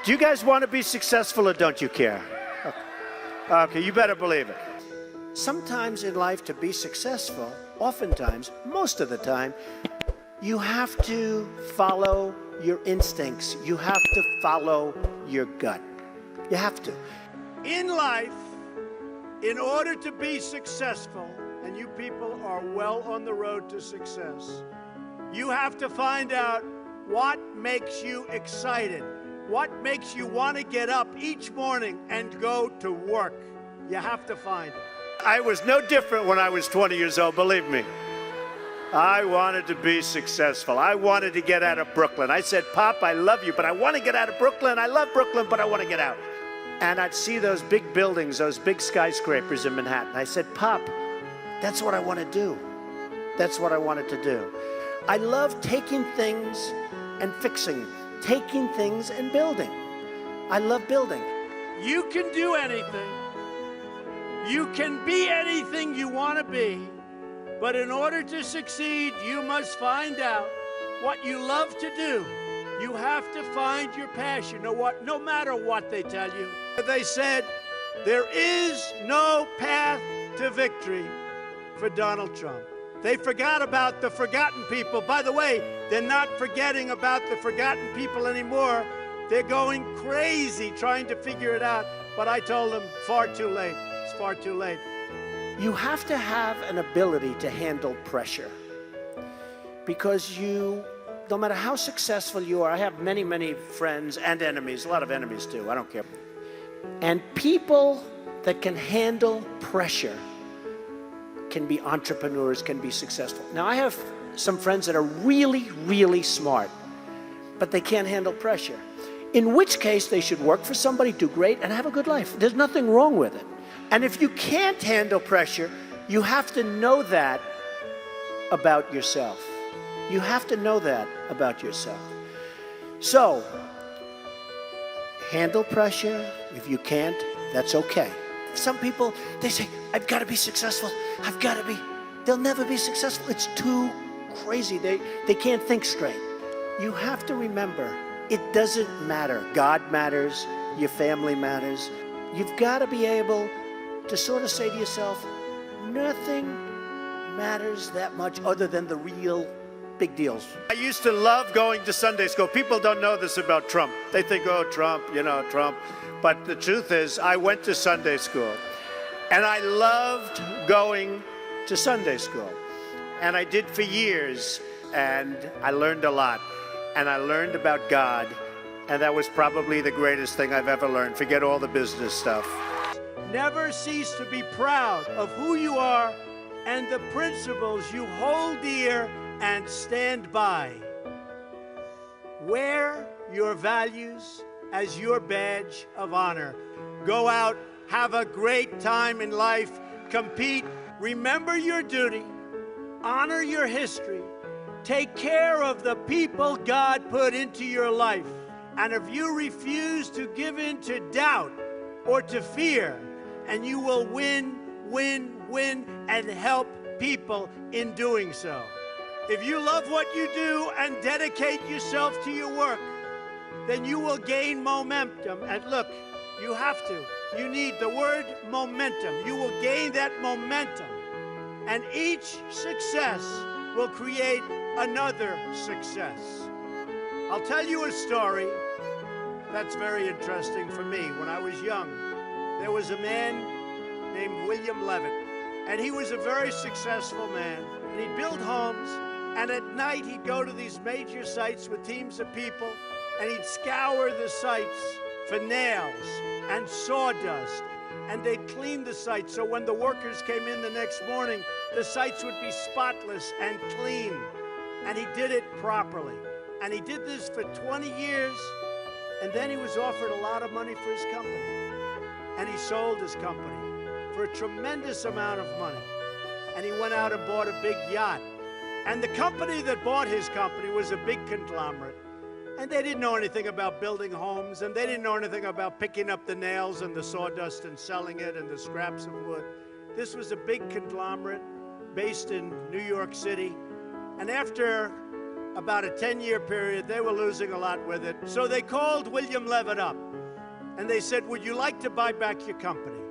Do you guys want to be successful or don't you care? Okay, you better believe it. Sometimes in life to be successful, oftentimes, most of the time, you have to follow your instincts. You have to follow your gut. You have to. In life, in order to be successful, and you people are well on the road to success, you have to find out what makes you excited, what makes you want to get up each morning and go to work. You have to find it. I was no different when I was 20 years old, believe me. I wanted to be successful. I wanted to get out of Brooklyn. I said, Pop, I love you, but I want to get out of Brooklyn. I love Brooklyn, but I want to get out. And I'd see those big buildings, those big skyscrapers in Manhattan. I said, Pop, that's what I want to do. That's what I wanted to do. I love taking things and fixing them, taking things and building. I love building. You can do anything. You can be anything you want to be. But in order to succeed, you must find out what you love to do. You have to find your passion, no matter what they tell you. They said, there is no path to victory for Donald Trump. They forgot about the forgotten people. By the way, they're not forgetting about the forgotten people anymore. They're going crazy trying to figure it out. But I told them, far too late. It's far too late. You have to have an ability to handle pressure, because no matter how successful you are, I have many, many friends and enemies, a lot of enemies too, I don't care. And people that can handle pressure can be entrepreneurs, can be successful. Now, I have some friends that are really, really smart, but they can't handle pressure, in which case they should work for somebody, do great, and have a good life. There's nothing wrong with it. And if you can't handle pressure, you have to know that about yourself. You have to know that about yourself. So, handle pressure. If you can't, that's okay. Some people, they say, I've got to be successful. I've got to be. They'll never be successful. It's too crazy. They can't think straight. You have to remember, it doesn't matter. God matters. Your family matters. You've got to be able to sort of say to yourself, nothing matters that much other than the real big deals. I used to love going to Sunday school. People don't know this about Trump. They think, oh, Trump, Trump. But the truth is, I went to Sunday school, and I loved going to Sunday school. And I did for years, and I learned a lot. And I learned about God, and that was probably the greatest thing I've ever learned. Forget all the business stuff. Never cease to be proud of who you are and the principles you hold dear and stand by. Wear your values as your badge of honor. Go out, have a great time in life, compete, remember your duty, honor your history, take care of the people God put into your life. And if you refuse to give in to doubt or to fear, and you will win, win, win, and help people in doing so. If you love what you do and dedicate yourself to your work, then you will gain momentum. And look, you have to. You need the word momentum. You will gain that momentum. And each success will create another success. I'll tell you a story that's very interesting for me. When I was young, there was a man named William Levitt, and he was a very successful man. And he'd build homes, and at night he'd go to these major sites with teams of people, and he'd scour the sites for nails and sawdust, and they'd clean the sites so when the workers came in the next morning, the sites would be spotless and clean. And he did it properly. And he did this for 20 years, and then he was offered a lot of money for his company. And he sold his company for a tremendous amount of money. And he went out and bought a big yacht. And the company that bought his company was a big conglomerate. And they didn't know anything about building homes, and they didn't know anything about picking up the nails and the sawdust and selling it and the scraps of wood. This was a big conglomerate based in New York City. And after about a 10-year period. They were losing a lot with it. So they called William Levitt up and they said, would you like to buy back your company?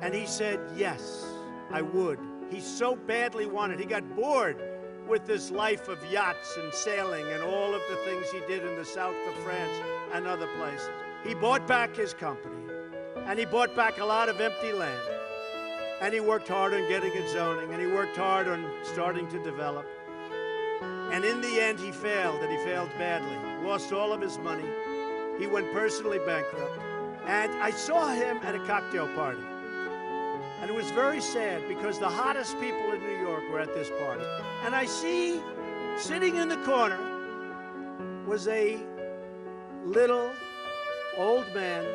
And he said, yes, I would. He so badly wanted. He got bored with this life of yachts and sailing and all of the things he did in the south of France and other places. He bought back his company, and he bought back a lot of empty land. And he worked hard on getting it zoning, and he worked hard on starting to develop. And in the end, he failed, and he failed badly. Lost all of his money. He went personally bankrupt. And I saw him at a cocktail party. And it was very sad because the hottest people in New York were at this party. And I see, sitting in the corner, was a little old man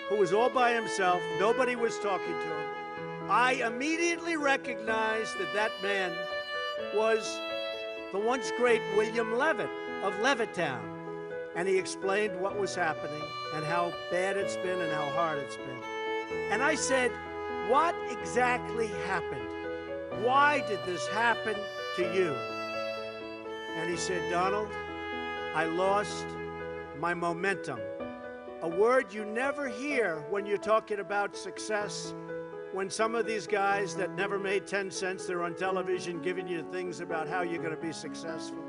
who was all by himself. Nobody was talking to him. I immediately recognized that that man was the once great William Levitt of Levittown. And he explained what was happening and how bad it's been and how hard it's been. And I said, what exactly happened? Why did this happen to you? And he said, Donald, I lost my momentum. A word you never hear when you're talking about success. When some of these guys that never made 10 cents, they're on television giving you things about how you're going to be successful.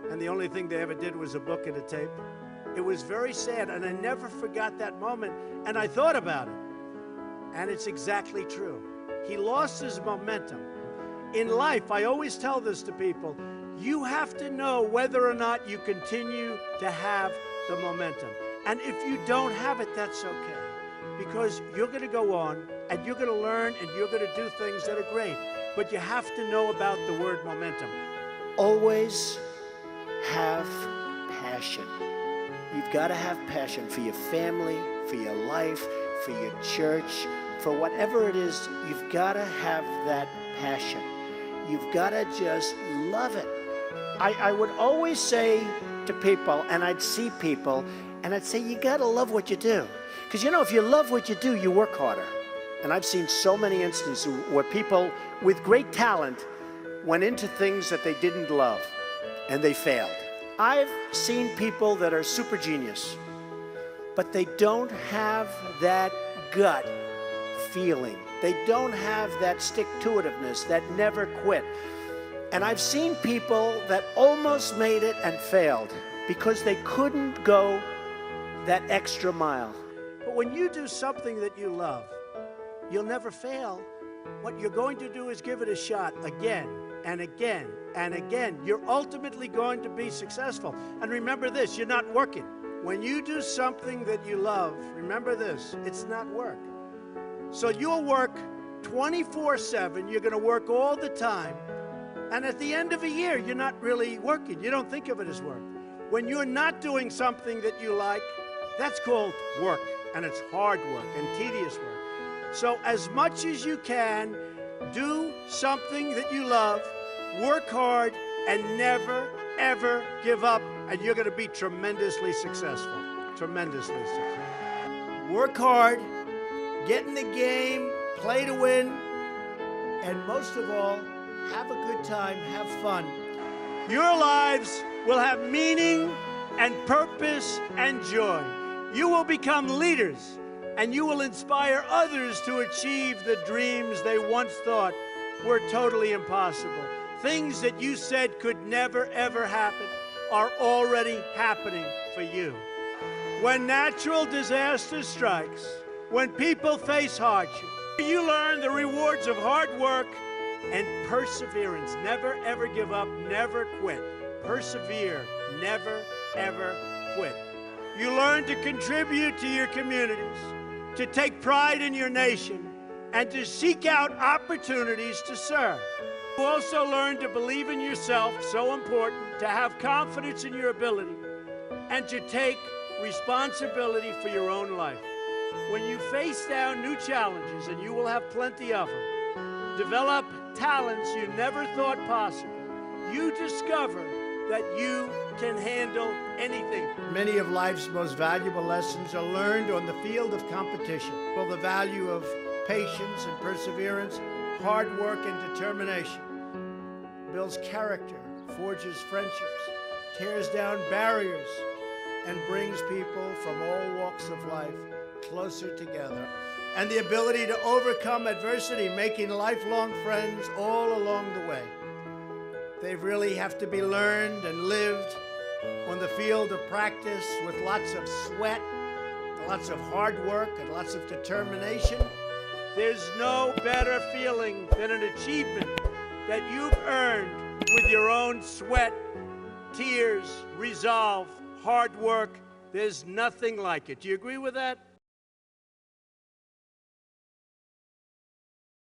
And the only thing they ever did was a book and a tape. It was very sad, and I never forgot that moment. And I thought about it. And it's exactly true. He lost his momentum. In life, I always tell this to people, you have to know whether or not you continue to have the momentum. And if you don't have it, that's okay. Because you're going to go on, and you're going to learn, and you're going to do things that are great. But you have to know about the word momentum. Always have passion. You've got to have passion for your family, for your life, for your church, for whatever it is. You've got to have that passion. You've got to just love it. I would always say to people, and I'd see people, and I'd say, you got to love what you do. Because, you know, if you love what you do, you work harder. And I've seen so many instances where people with great talent went into things that they didn't love, and they failed. I've seen people that are super genius, but they don't have that gut feeling. They don't have that stick-to-itiveness, that never quit. And I've seen people that almost made it and failed because they couldn't go that extra mile. But when you do something that you love, you'll never fail. What you're going to do is give it a shot again and again and again. You're ultimately going to be successful. And remember this, you're not working. When you do something that you love, remember this, it's not work. So you'll work 24/7, you're going to work all the time, and at the end of a year, you're not really working. You don't think of it as work. When you're not doing something that you like, that's called work, and it's hard work and tedious work. So as much as you can, do something that you love, work hard, and never, ever give up, and you're going to be tremendously successful. Tremendously successful. Work hard, get in the game, play to win, and most of all, have a good time, have fun. Your lives will have meaning and purpose and joy. You will become leaders, and you will inspire others to achieve the dreams they once thought were totally impossible. Things that you said could never, ever happen are already happening for you. When natural disaster strikes, when people face hardship, you learn the rewards of hard work and perseverance. Never, ever give up, never quit. Persevere, never, ever quit. You learn to contribute to your communities, to take pride in your nation, and to seek out opportunities to serve. You also learn to believe in yourself, so important, to have confidence in your ability, and to take responsibility for your own life. When you face down new challenges, and you will have plenty of them, develop talents you never thought possible, you discover that you can handle anything. Many of life's most valuable lessons are learned on the field of competition. Well, the value of patience and perseverance, hard work and determination builds character forges friendships, tears down barriers, and brings people from all walks of life closer together. And the ability to overcome adversity, making lifelong friends all along the way. They really have to be learned and lived on the field of practice with lots of sweat, lots of hard work, and lots of determination. There's no better feeling than an achievement that you've earned with your own sweat, tears, resolve, hard work. There's nothing like it. Do you agree with that?